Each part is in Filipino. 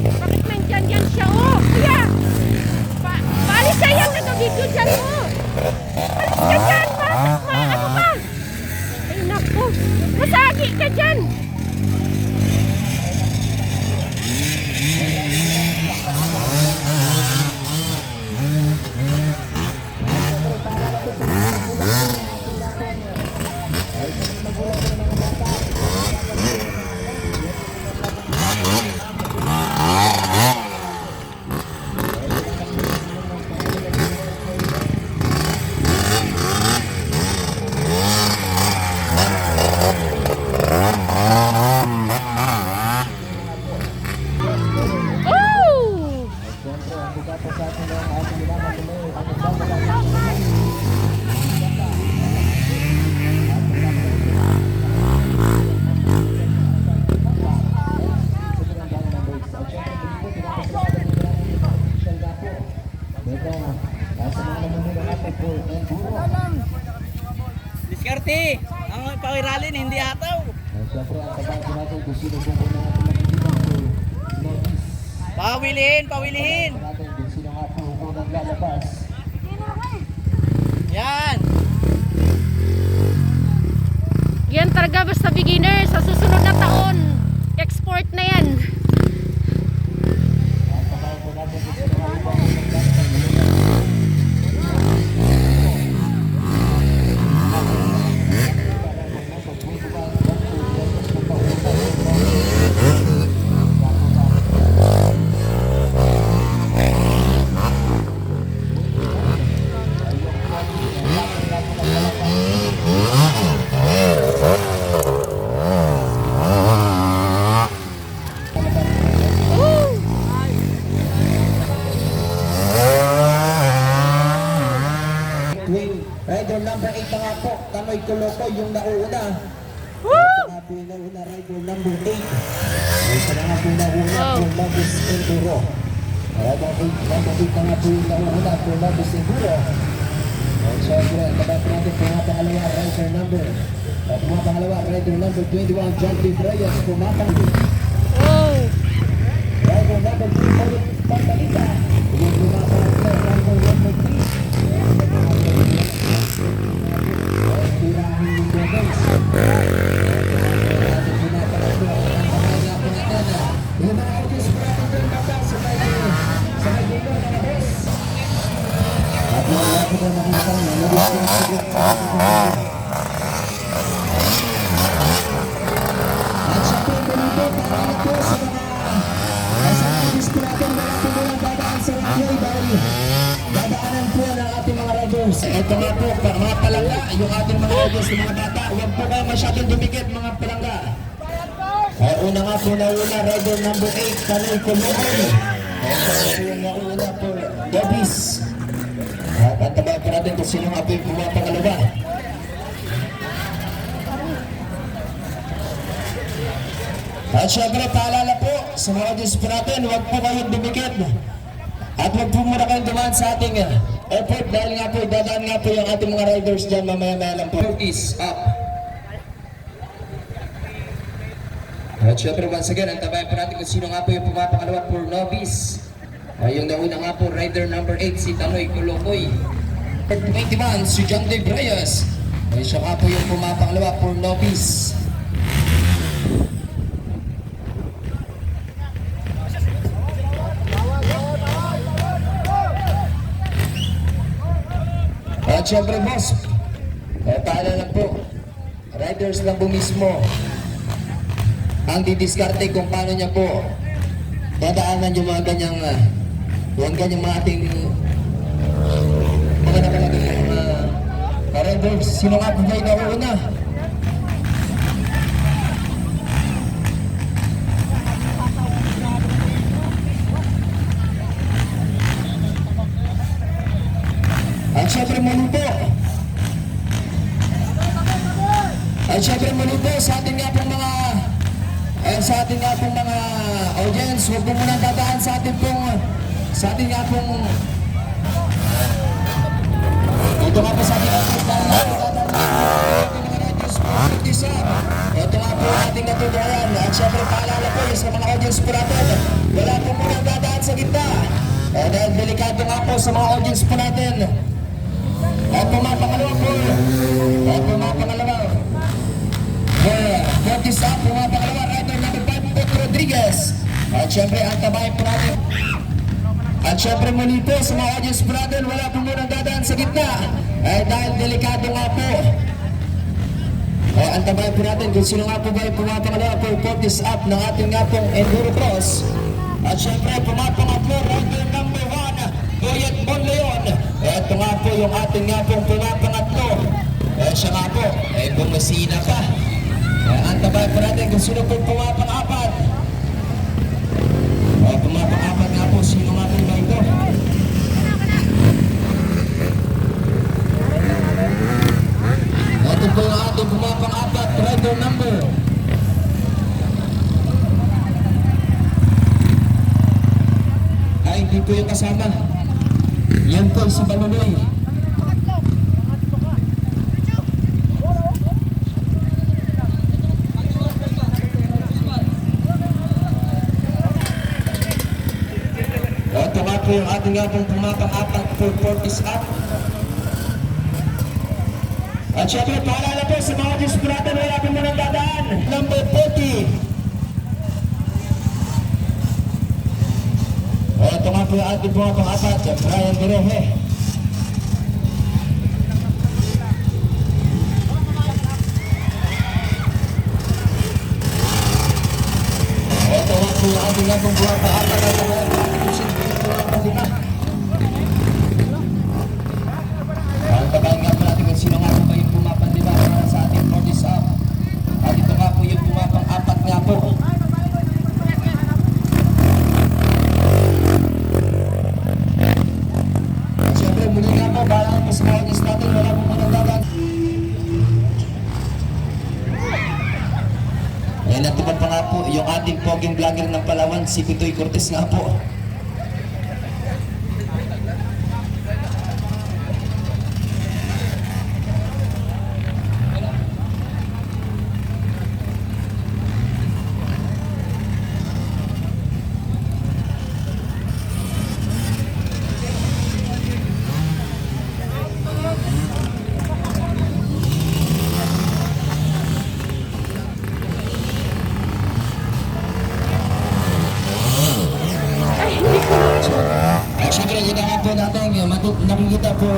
Bakit nandyan yan siya? Oh, kuya! Paalis siya yan! Nagabidyo dyan mo! Alis ka dyan! Ano ka? Ay naku! Masagi ka dyan! Diskarte! Ang pawiralin, hindi hataw! Pawilihin! Pawilihin! Yan! Yan talaga basta beginner. Sa susunod na taon, export na yan. Rider number 8 na nga po, Tanoy Coloco yung nauna. Woo! Ito nga po yung nauna, rider number 8. Ito na nga po yung nauna po, Lobis Enduro. Rider number 8 na nga po yung nauna po, Lobis Enduro. At syempre, tabato natin po nga pangalawa, rider number. At mga pangalawa, rider number 21, John P. Reyes, pumapangin. Oh! Rider number 3, Paulit Pantalita. Yung pumapangin, rider number 3. Dadaanan po ng ating mga riders. Ito nga po, mga palangga, yung ating mga riders ng mga bata. Huwag po kayo masyadong dumikit mga palangga. Ay, una nga po na una, rider number 8, Tanoy Coloco. Ito nga po yung nauna po, Dobis. At antabay po natin kung sino nga po yung pumapangalawa. At syempre, paalala po sa mga riders po natin, huwag po kayong dumikit. At huwag po muna kayong dumaan sa ating effort dahil nga po, dadaan nga po yung ating mga riders dyan mamaya-maya lang po. Is up. At syempre once again, ang tabayan po natin kung sino nga po yung pumapangalawa for novice. Yung nauna nga po, rider number 8, si Tanoy Colocoy. 21, si John Dave Reyes. Siya nga po yung pumapangalawa for novice. At syempre boss, paalala lang po, riders lang po mismo ang didiskarte kung paano niya po dadaanan yung mga ganyang mga ating mga nakalagay ng mga riders. Sino nga po ba yung nauuna? At syempre muli po. At syempre muli po sa ating nga pong mga audience, huwag po muna dadaan sa ating nga pong ito nga po sa ating ito nga po ating natutunan. At syempre paalala po sa mga audience po natin, wala po muna dadaan sa gitna. Dahil delikado nga po sa mga audience po natin. At pumapangalawa po. Curtis up, pumapangalawa. Rider number 5, Pet Rodriguez. At syempre, ang tabahin po natin. At syempre muli po sa mga audience po natin, wala po muna dadaan sa gitna. Dahil delikado nga po. Ang tabahin po natin kung sino nga po ba yung pumapangalawa po. Curtis up ng ating nga pong Enduro Cross. At syempre, pumapangatlo. Rider number 1, Boyet Bonleon. Ito nga po yung ating nga pong pumapangatlo. Siya nga po, bumasina ka. Ang tabay po natin kung sino po pumapang-apat. Pumapang-apat nga po, sino nga po ba ito? Ito po yung ating pumapang-apat, rider number. Ay, hindi po yung kasama. Yan po si Baluloy. Ito nga po yung ating nga pong pumapang-apat po, Curtis up. At syempre, paalala po sa mga diskuratan, wala po muna dadaan. Number 40. Ito nga po yung ating pumapang-apat, Brian Bereje. Ito nga po yung ating nga pong pumapang-apat at ang tabahin nga po natin kung sino nga po yung pumapandiba sa ating Curtis up. At ito nga po yung pumapang-apat nga po. At syempre muli nga po, balang po sa mga audience natin, wala po managdagan. Ayan, natupad pa nga po yung ating poging vlogger ng Palawan, si Pitoy Cortez nga po. Siyempre, yun nga po natin, nakikita po,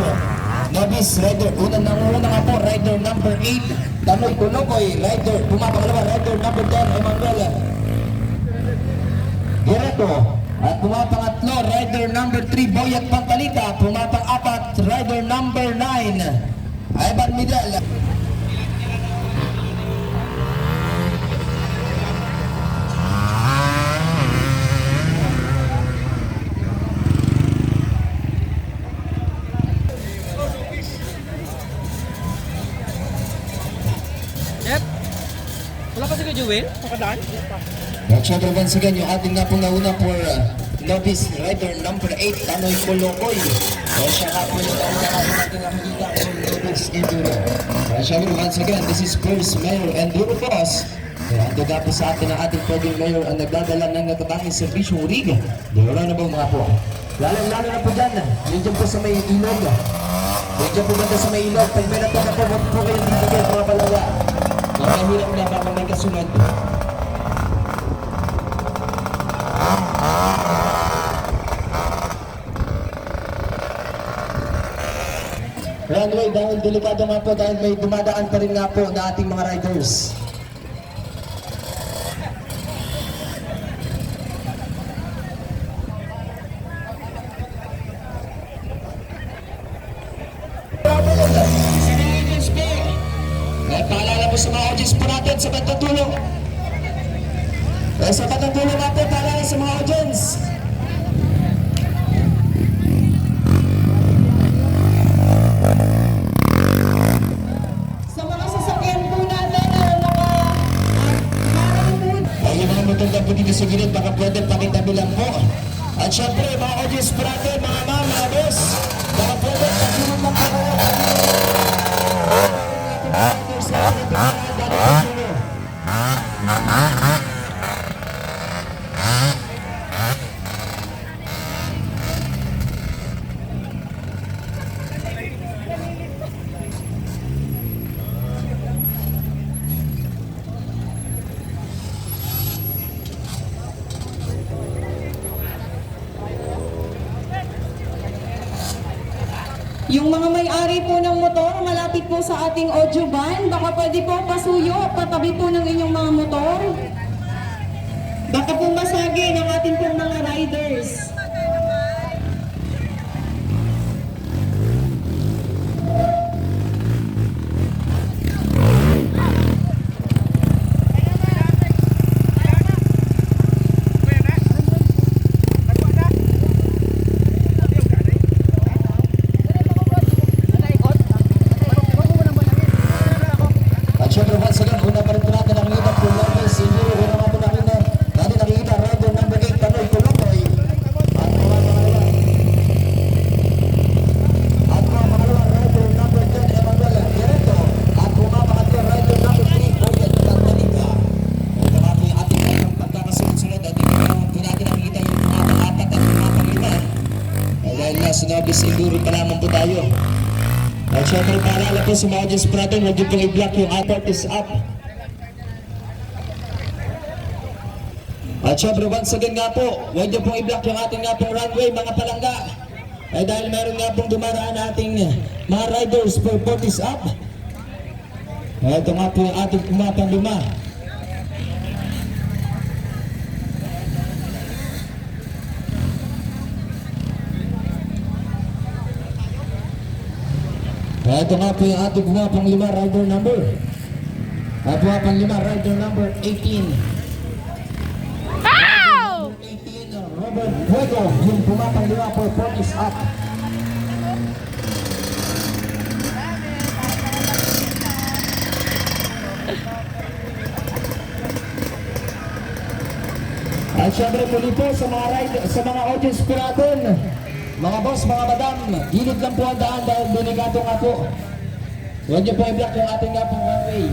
novice rider, una nga po, rider number 8, Tanoy Tulokoy, rider, pumapangalawa, rider number 10, Emmanuel Guerrero, at pumapangatlo, rider number 3, Boyet Pantalita, pumapang-apat, rider number 9, Ivan Midal. Wala pa si Kuya Jewel? Nakadaan? At syempre once again, yung ating nga pong nauna for novice rider number 8, Tanoy Tulokoy. Siya nga po yung nauna nga po natin nakikita for novice enduro. At syempre once again, this is first Mayor Enduro Cross. Ando nga po sa atin ang ating pwedeng mayor ang nagdadala ng natatanging serbisyong rig. Duro na ba mga po? Lalo na po dyan. Diyan po sa may ilog. Diyan po banda sa may ilog. Pag may natuwa po, huwag po kayong bibigyan mga palaga. Mahirap na baka may kasunod. Runway, dahil delikado nga po dahil may dumadaan pa rin nga po na ating mga riders. po sa mga audience po natin sa bandang dulo. Sa bandang dulo nga po, paalala sa mga audience. Sa mga sasakyan po natin na nakaharang Ay, yung mga motor na po dito sa gilid, baka pwede pakitabi lang po. At syempre, mga audience po natin, mga ma'am, mga boss, baka pwede pakilin lang po kayo. Yung mga may-ari po ng motor, malapit po sa ating audio van, baka pwede po pasuyo, patabi po ng inyong mga motor. Baka po masagi ng ating pong mga riders. At syempre, once again, una pa rin po natin nakikita po natin si Nero. Una nga po natin nakikita rider number 8, Panoy Colocoy. At mga pangalawa. At mga pangalawa, rider number 10, Emmanuel Quereto. At mga pangatlo, rider number 3, Boyet Pagdalita. Ito nga po yung ating kanyang pagkakasunod-sunod. At hindi po natin nakikita yung mga pangapat at mga pangitan. Dahil nasa Nobis Enduro pa lamang po tayo. At syempre, paalala po sa mga audience po natin, huwag niyo pong i-block yung airport is up. At syempre, once again nga po, huwag niyo pong i-block yung ating nga pong runway, mga palangga. Ay dahil meron nga pong dumaraan ating mga riders for port is up. Ito nga po yung ating kumapang luma. Ito nga po yung ating pumapang lima rider number. At pumapang lima rider number 18. Ow! 18, Robert Fuego, yung pumapang lima for port is up. At syempre muli po sa mga sa mga audience po natin, mga boss, mga madam, gilid lang po ang daan dahil delikado nga po. Huwag niyo po i-block yung ating nga pong runway.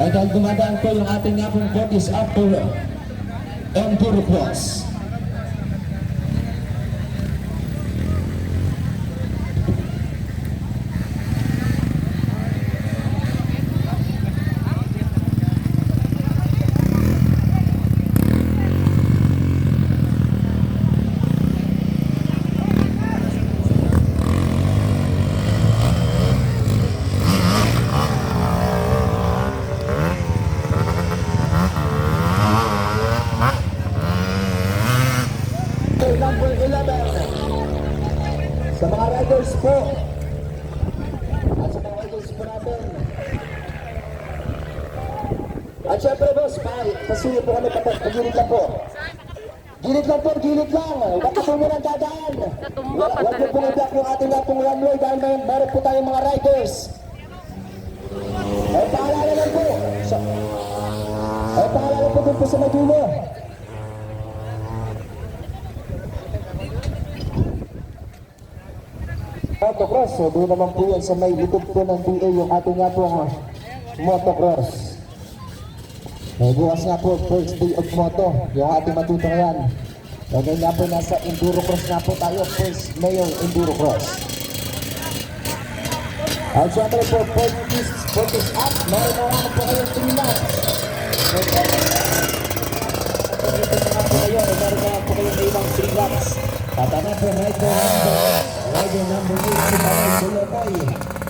Ay dahil dumadaan po yung ating nga pong port is up for Enduro Cross. Number 11 sa mga riders po at sa mga riders po natin. At syempre boss, pasuyo po kami pagilid lang po. Gilid lang po, gilid lang. Huwag po muna dadaan. Huwag po pong i-block yung ating nga pong runway dahil meron po tayong mga riders. Ay paalala lang po. Ay paalala po dun po sa madulo. Motocross, so doon naman po yan sa may likod po ng DA yung ating nga pong motocross. Bukas nga po, first day of moto, yung ating matuto ngayon. Ngayon nga po nasa Enduro Cross nga po tayo, first Mayor Enduro Cross. At syempre po, Fortis up, meron na po kayong 3 laps. Meron na po kayong ilang 3 laps. Tatama po, rider number 8, si Panoy Colocoy.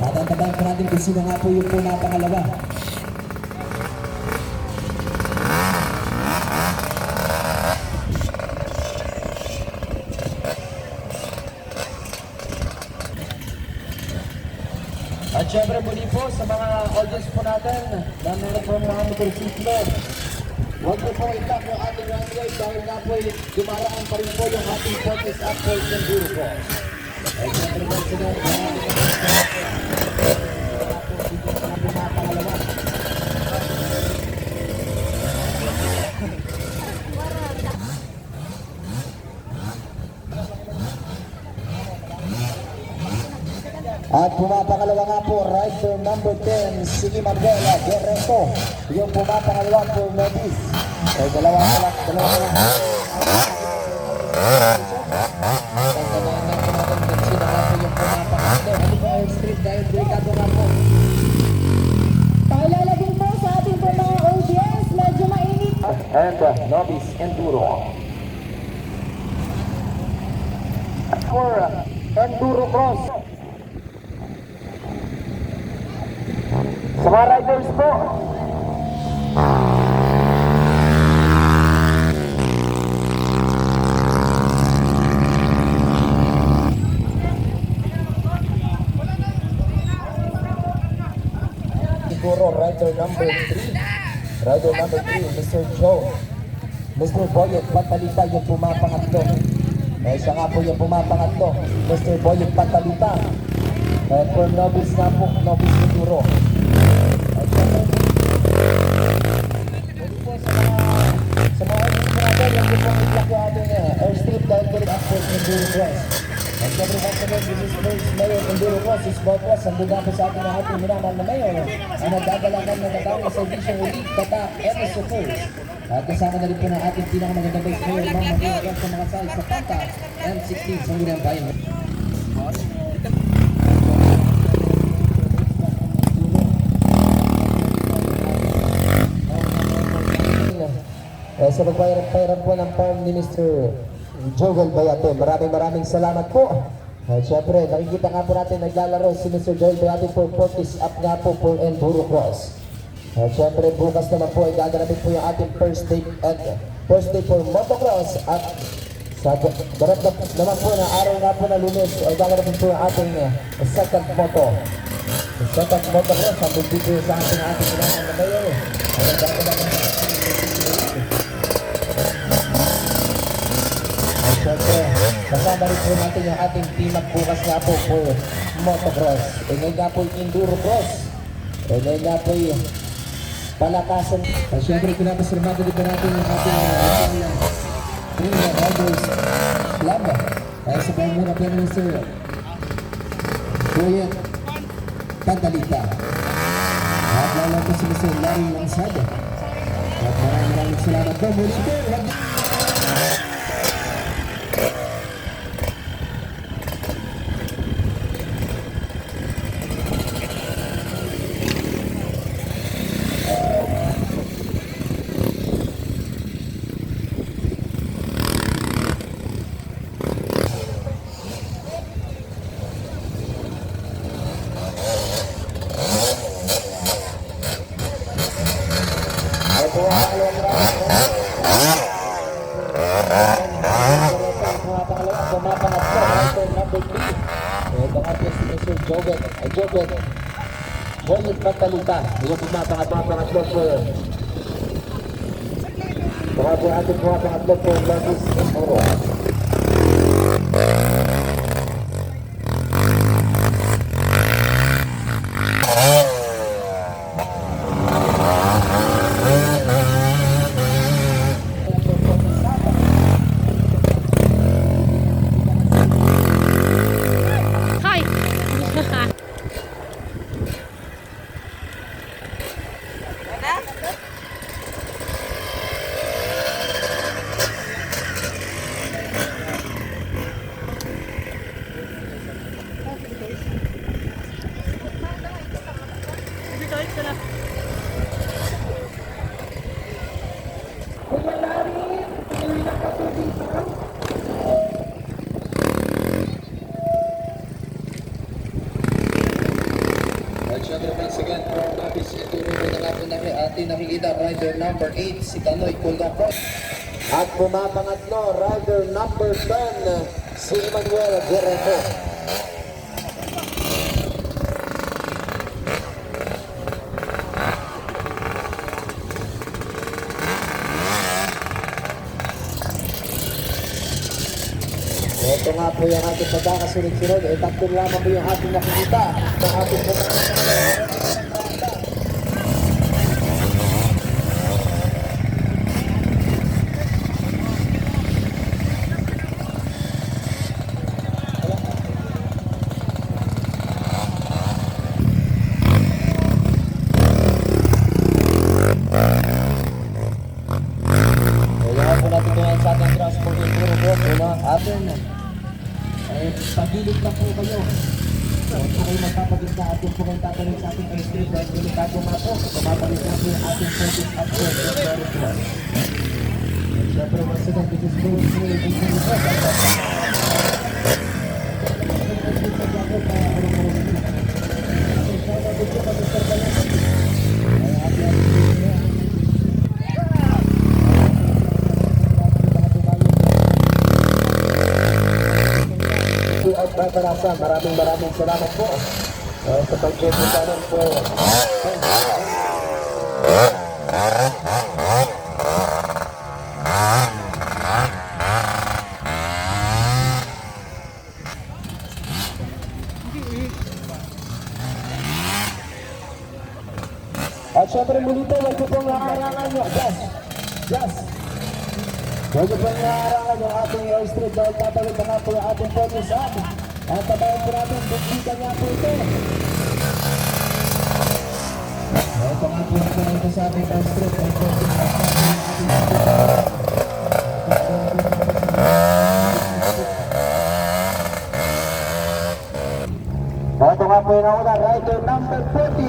Tatantabahan po natin kung sino nga po yung po napangalawa. At syempre muli po sa mga audience po natin na meron po mga motorsiklo, huwag po pong itak yung ating runway dahil nga po dumaraan pa rin po yung ating focus up for Enduro po. At syempre po sila pangalawa. At pumapangalawa nga po, rider number 10, si Manuel Guerrero. Yung pumapangalawa po, Nobis. Ay, dalawa pa lang. Paalala din po sa ating po mga audience, medyo mainit. And Nobis Enduro. For Enduro Cross. Sa mga riders po. Siguro rider number 3. Rider number 3, Mr. Joe. Mr. Boyet Patalita yung pumapangatlo. Siya nga po yung pumapangatlo. Mr. Boyet Patalita. And for Nobis nga po, Nobis Enduro. At syempre, muli po sa mga natin, yung po pong itlak yung ating airstrip dahil po rin after Enduro Cross. At syempre, once again, this is first Mayor Enduro Cross, is Bob Cross, ang buga po sa ating mga ating minamahal na Mayor, ang nagdadalakan na natawag sa Vision Elite, Tatak, MSO First. At kasama na rin po ng ating pinakamagandang base Mayor, Ma'am Maria Cross sa mga sahig sa Panta, M16 sa Mulang Bayan. Sa pagpapayran po ng farm ni Mr. Joel Bayate. Maraming salamat po. At syempre, nakikita nga po natin naglalaro si Mr. Joel Bayate for focus up nga po for Enduro Cross. At syempre, bukas naman po ay gaganapin po yung ating first day for motocross. At sa darap naman po na araw nga po na Lunes ay gaganapin po yung ating second moto. Second motocross, ang bibigyo sa ating kailangan na bayo. At gaganapin syempre, kasama rin po natin yung ating team at bukas nga po for motocross. E ngayon nga po yung enduro cross. E ngayon nga po yung palakasan. At syempre, pinapasalamatan din po natin yung ating Riders Club. Kaya sa panguna po ni Mr. Boyet Patalita. At lalo po si Mr. Larry Langsad. At maraming salamat po. Muli po, Boyet Patalita, yung pumapangatlo po. Baka po ating pumapangatlo po, Nobis Enduro. Hi! Nakikita rider number 8 si Kanoy Kulgakos at pumapangatlo rider number 10 si Manuel Guerrero. po yung ating pagkakasunod-sunod. Tatlo lamang po yung ating nakikita sa ating kailangan po natin ngayon sa ating transport ng puro po. Atin, pagilid na po kayo. Huwag po kayo magpapagitna at yung po kayo tatanong sa ating street dahil delikado nga po. Tumatalit na po yung ating service at po. Siyempre, once again, this is Bones Way. At Batanasa, maraming salamat po sa pagkakasalan po. At syempre muli po, huwag po pong nakarangan nyo. Just. Huwag po pong nakarangan yung ating airstrip dahil tatawid na nga po yung ating focus up. At tabayan po natin, bukbitan nga po ito. Ito nga po ito sa ating airstrip. Ang focus up natin yung ating ito nga po yung nauna, rider number 40.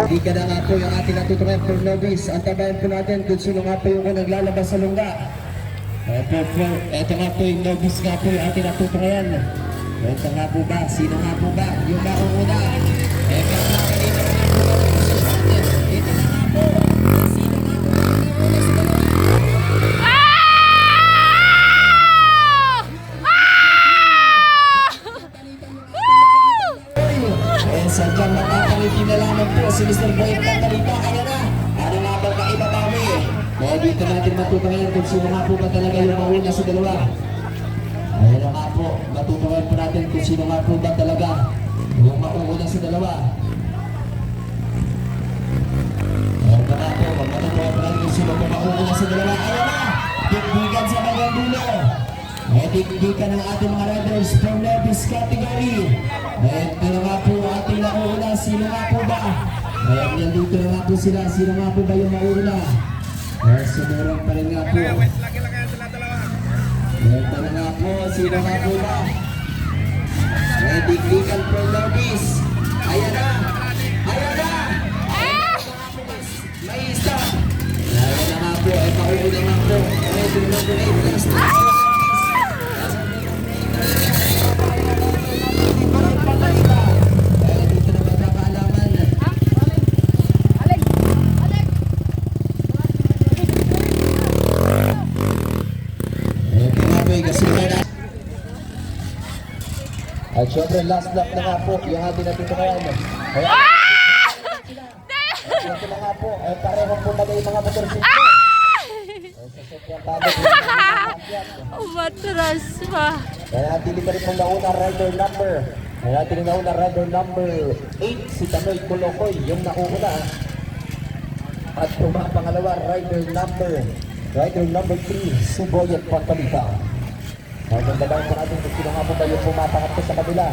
Hindi ka na nga po yung ating natutunan for novice. Ang tabayan po natin kung sino nga po yung naglalabas sa lungga. Ito nga po yung novice nga po yung ating natutunan. Ito nga po ba? Sino nga po ba? Yung mauna. Ito nga po dito nga po. Ito na nga po. Sino nga po yung nauna sa lungga? Sadyang makapangiti na lamang po si Mr. Boyd Cantalita. Kaya na, ano nga bang kaibabami? Kaya dito natin matutungan kung sino nga po ba talaga yung mauna sa dalawa. Ayan na nga po, matutungan po natin kung sino nga po ba talaga yung mauna sa dalawa. Ayan na nga po, matutungan po natin kung sino po mauna sa dalawa. Ayan na, digdigan sa kanyang dulo. Digdigan ng ating mga riders from novice category. Ito na nga po ating nauna, sino nga po ba? Ayan, nandito na nga po sila, sino nga po ba yung mauna? Sumurang pa rin nga po. Ito na nga po, sino nga po ba? Digdigan from novice. Ayan na! Ayan na! May isa! Ayan na nga po, ay pakuuna nga po. Ito na po, at syempre last lap na nga po, yung ating natutunan. Kaya ito na nga po, pareho po na yung mga motorsiklo. Umatras pa. Kaya natin ka rin pong nauna rider number. Kaya natin nauna rider number 8, si Tanoy Kulokoy, yung nakuuna. At pangalawa, rider number 3, si Boyet Pantalita. Magandang po natin kung sino nga po ba yung pumapangat po sa kabila.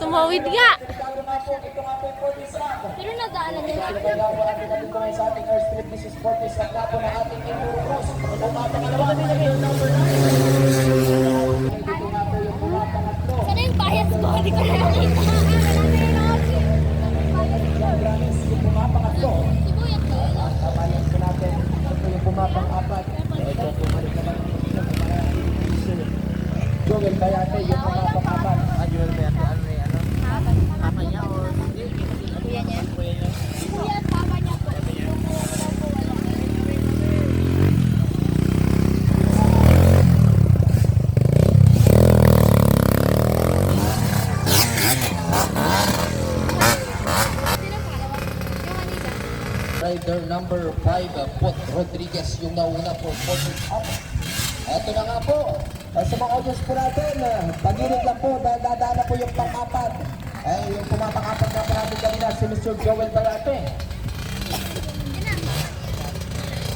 Tumawid nga. Pero nadaanan niya. Sa ating airstrip, this is 40 sa kapo na ating Inurus. Sana yung bias ko, hindi ko na nakita. Sibuyat ko. Joel Bayate, yung pumapang-apat. Jewel ba yan? Ano eh, ano? Papa niya o hindi? Kuya niya? Kuya niya. Kuya, papa niya po. Yung kuya daw po wala. Sino pangalawa? Yung Anita? Rider number 5, Pot Rodriguez, yung nauna po, Pot up. Ito na nga po, sa mga audience po natin, pag-init lang po, dadaan na po yung pang-apat. Yung pumapang-apat na po natin kanina, si Mr. Joel Bayate.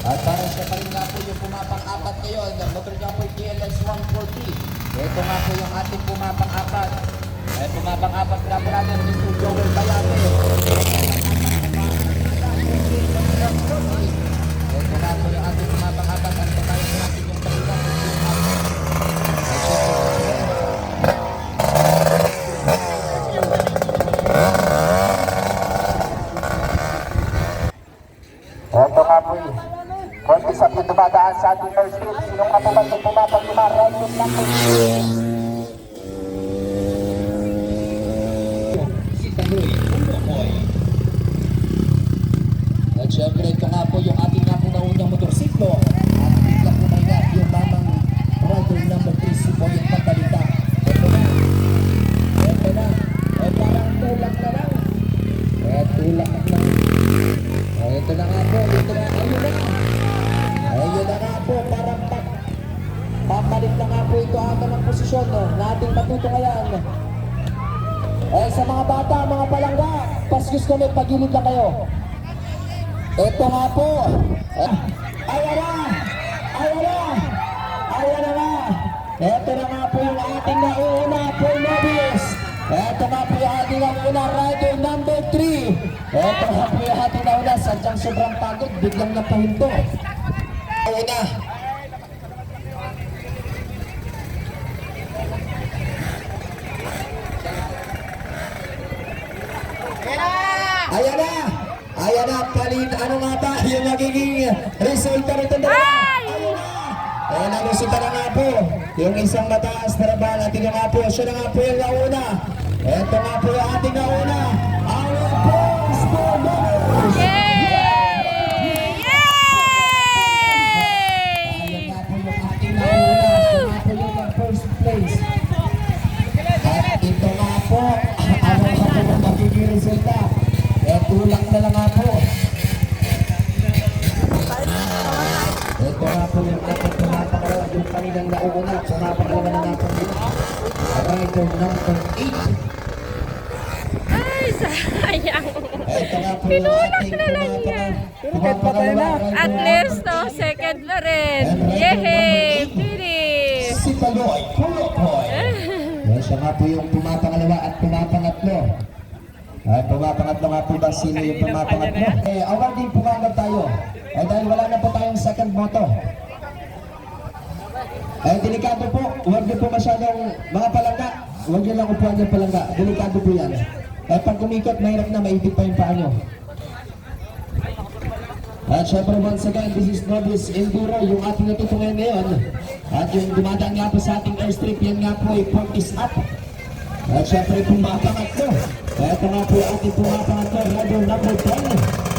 At para siya pa rin nga po yung pumapang-apat ngayon, motor niya po yung GLS 140. Ito nga po yung ating pumapang-apat. Pumapang-apat na po natin, Mr. Joel Bayate. Ito nga po yung ating pumapang-apat at patayin po natin yung palitan. Ito nga po yun. Kung isa po dumadaan sa ating first group, sinong katubad ng pumapag-lima, right foot lang po. Si Tanoy, Umukoy. At syempre, ito nga po yung ating nga po naunang motorsiklo. At bigla po na nga yung mamang rider number 3, si Boyet Patalita. Ito na. Ito na. Parang tulak na lang. Tulak na lang. Ito na nga po, ito na, ayun na. Ayun na nga po, parang papalit na nga po ito ata ng posisyon na ating matutungayan. Sa mga bata, mga palangga, paskos kami, pagilid na kayo. Ito nga po. Ayan na! Ayan na! Ayan na nga! Ito na nga po yung ating nauna, Paul Nobis. Ito nga po yung ating nauna, rider number 3. Ito nga po yung ating nauna, sadyang sobrang pagod, biglang napahinto. Nauna. Ayan na! Ayan na, palit, ano nga ba yung magiging resulta nito na? Ayun na! Ayan ang resulta na nga po. Yung isang mataas na rabal, ating nga po, siya na nga po yung nauna. Ito nga po yung ating nauna. Ang Boys for Boys! Yay! Ayan nga po yung ating nauna. Siya nga po yung first place. At ito nga po, ano nga po yung magiging resulta? Tulak na lang nga po. Ito nga po yung ating pumapakalawa, yung kanilang nauna, pumapakalawa na nga po dito. Rider number 8. Ay, sayang. Ito nga po yung Tinulak ating na lang niya. pumapakalawa. At least, no, second na rin. Yehey! Finish! Si Paloy, Poloy. Yan siya nga po yung pumapangalawa at pumapangatlo. Ay, pumapangatlo nga po ba sino yung pumapangatlo? Award din po kagad tayo. Dahil wala na po tayong second moto. Delikado po. Huwag niyo po masyadong mga palangga. Huwag niyo lang upuan yung palangga. Delikado po yan. Pag kumikot, mahirap na maipit pa yung paa nyo. At syempre once again, this is Nobis Enduro, yung ating natutungan ngayon. At yung dumadaan nga po sa ating airstrip, yan nga po ay Portis Up. At syempre pumapangatlo. Ito nga po yung ating pumapangatlo, rider number 10.